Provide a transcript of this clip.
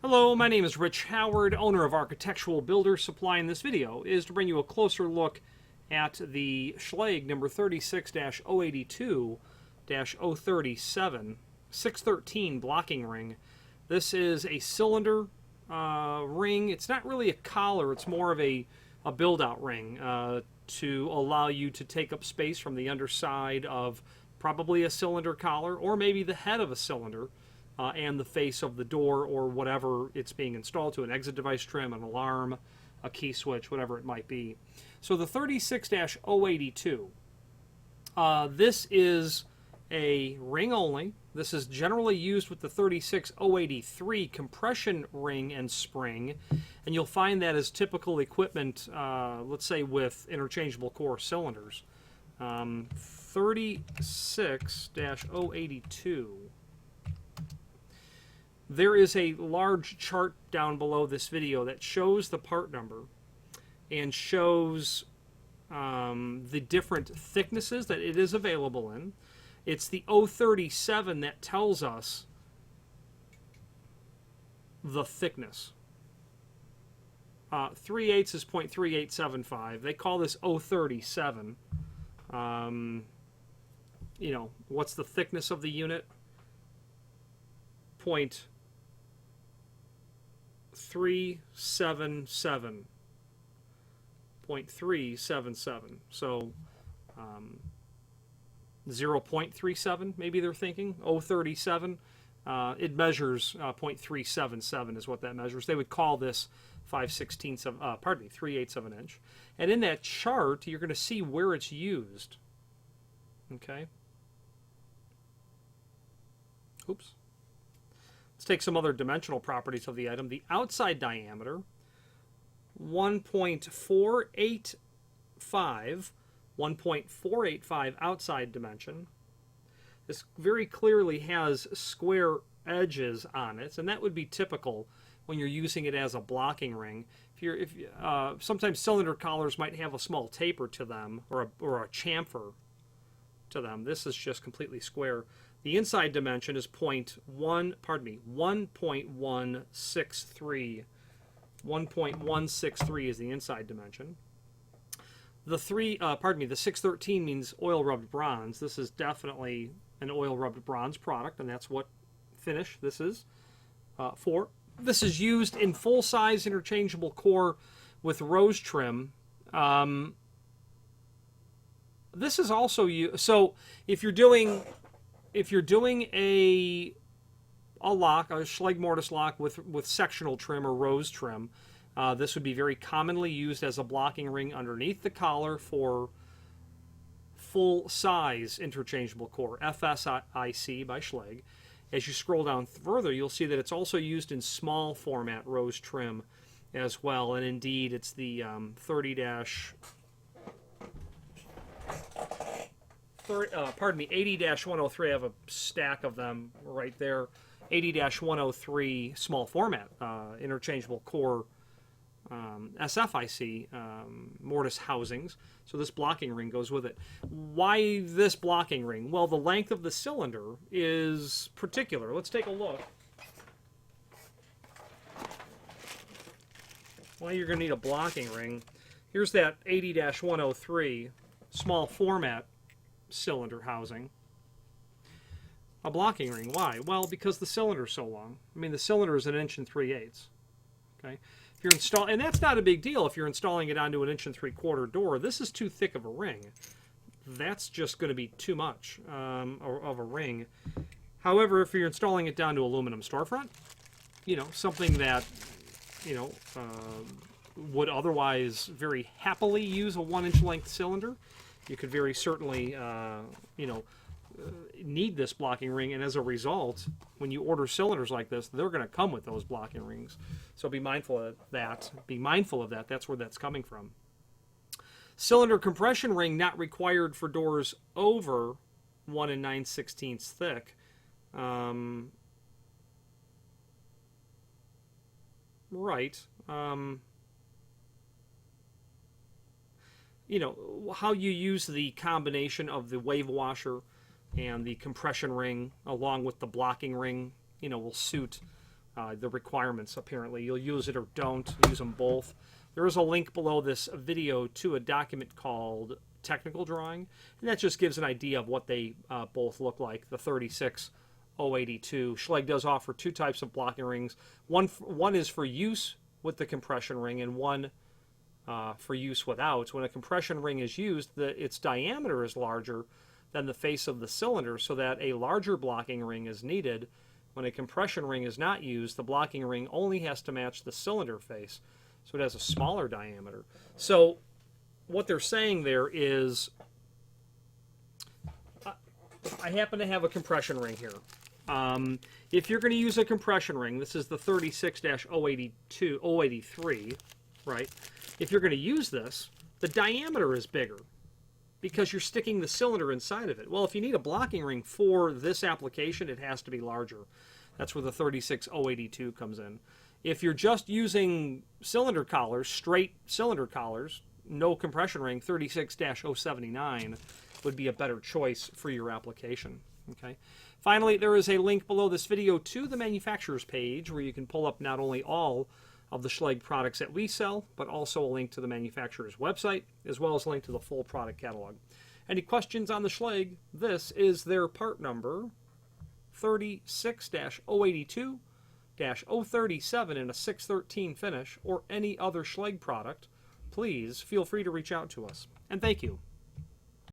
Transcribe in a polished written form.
Hello, my name is Rich Howard, owner of Architectural Builder Supply, and this video is to bring you a closer look at the Schlage number 36-082-037 613 blocking ring. This is a cylinder ring. It's not really a collar, it's more of a build-out ring to allow you to take up space from the underside of probably a cylinder collar or maybe the head of a cylinder. And the face of the door or whatever it's being installed to, an exit device trim, an alarm, a key switch, whatever it might be. So the 36-082, this is a ring only. This is generally used with the 36-083 compression ring and spring, and you'll find that as typical equipment, let's say with interchangeable core cylinders. 36-082. There is a large chart down below this video that shows the part number and shows the different thicknesses that it is available in. It's the 037 that tells us the thickness. 3/8 is 0.3875. They call this 037. You know, what's the thickness of the unit? 0.377. 0.377. So 0.37 maybe they're thinking. 037. It measures 0.377 is what that measures. They would call this 3/8 of an inch. And in that chart, you're going to see where it's used. Okay. Oops. Let's take some other dimensional properties of the item. The outside diameter, 1.485 outside dimension. This very clearly has square edges on it, and that would be typical when you're using it as a blocking ring. Sometimes cylinder collars might have a small taper to them or a chamfer to them. This is just completely square. The inside dimension is 1.163. 1.163 is the inside dimension. The 613 means oil rubbed bronze. This is definitely an oil rubbed bronze product, and that's what finish this is for. This is used in full size interchangeable core with rose trim. This is also so if you're doing a lock, a Schlage mortise lock with sectional trim or rose trim, this would be very commonly used as a blocking ring underneath the collar for full size interchangeable core, FSIC by Schlage. As you scroll down further, you'll see that it's also used in small format rose trim as well, and indeed it's the 80-103. I have a stack of them right there. 80-103 small format interchangeable core SFIC mortise housings. So this blocking ring goes with it. Why this blocking ring? Well, the length of the cylinder is particular. Let's take a look. Why you're going to need a blocking ring. Here's that 80-103 small format cylinder housing. A blocking ring. Why? Well, because the cylinder is so long. I mean, the cylinder is 1 3/8 inches. Okay, if you're and that's not a big deal if you're installing it onto an 1 3/4 door. This is too thick of a ring. That's just going to be too much of a ring. However, if you're installing it down to aluminum storefront, you know, something that would otherwise very happily use a 1-inch length cylinder, you could very certainly, need this blocking ring, and as a result, when you order cylinders like this, they're going to come with those blocking rings. So be mindful of that. Be mindful of that. That's where that's coming from. Cylinder compression ring not required for doors over 1 9/16 thick. Right. You know, how you use the combination of the wave washer and the compression ring along with the blocking ring, you know, will suit the requirements, apparently. You'll use it or don't. Use them both. There is a link below this video to a document called Technical Drawing, and that just gives an idea of what they both look like. The 36082. Schlage does offer two types of blocking rings. One is for use with the compression ring, and one for use without. When a compression ring is used, its diameter is larger than the face of the cylinder, so that a larger blocking ring is needed. When a compression ring is not used, the blocking ring only has to match the cylinder face, so it has a smaller diameter. So what they're saying there is, I happen to have a compression ring here. If you're going to use a compression ring, this is the 36-083, right? If you're going to use this, the diameter is bigger because you're sticking the cylinder inside of it. Well, if you need a blocking ring for this application, it has to be larger. That's where the 36082 comes in. If you're just using cylinder collars, straight cylinder collars, no compression ring, 36-079 would be a better choice for your application. Okay. Finally, there is a link below this video to the manufacturer's page where you can pull up not only all of the Schlage products that we sell, but also a link to the manufacturer's website, as well as a link to the full product catalog. Any questions on the Schlage? This is their part number 36-082-037 in a 613 finish, or any other Schlage product. Please feel free to reach out to us. And thank you.